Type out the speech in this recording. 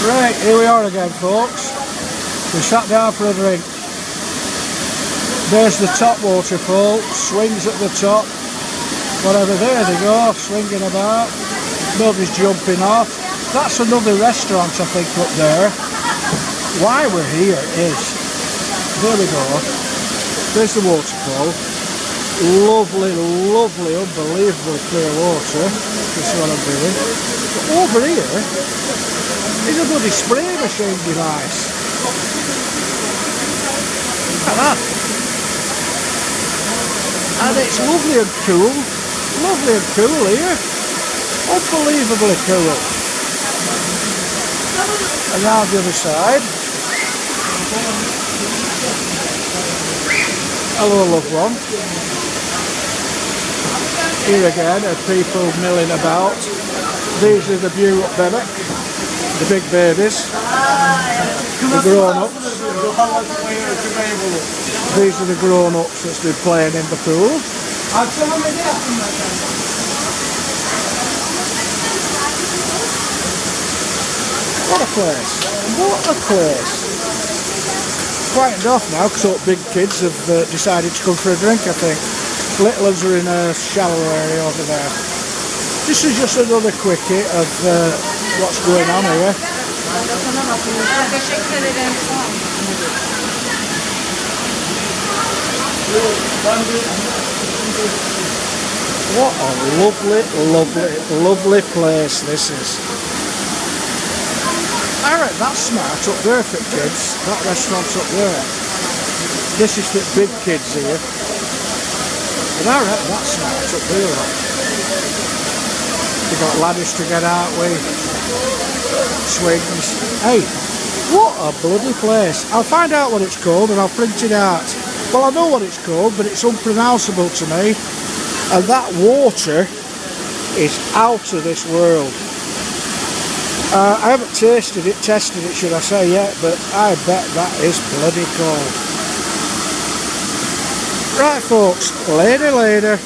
Right, here we are again, folks. We sat down for a drink. There's the top waterfall, swings at the top. Whatever, there they go, swinging about. Nobody's jumping off. That's another restaurant, I think, up there. Why we're here is, there we go. There's the waterfall. Lovely, lovely, unbelievably clear water. That's what I'm doing. But over here is a bloody spray machine device. Look at that. And it's lovely and cool. Lovely and cool here. Unbelievably cool. And now the other side. Hello, loved one. Here again are people milling about. These are the Buick Bebek, the big babies, the grown-ups. These are the grown-ups that's been playing in the pool. What a place, what a place. Quietened off now because all big kids have decided to come for a drink, I think. Little ones are in a shallow area over there. This is just another quickie of what's going on here. What a lovely, lovely, lovely place this is. Alright, that's smart up there for kids. That restaurant's up there. This is for big kids here. But alright, that's smart up there. You've got ladders to get out with. Swings. Hey, what a bloody place. I'll find out what it's called and I'll print it out. Well, I know what it's called, but it's unpronounceable to me. And that water is out of this world. I haven't tested it, should I say, yet, but I bet that is bloody cold. Right, folks, later.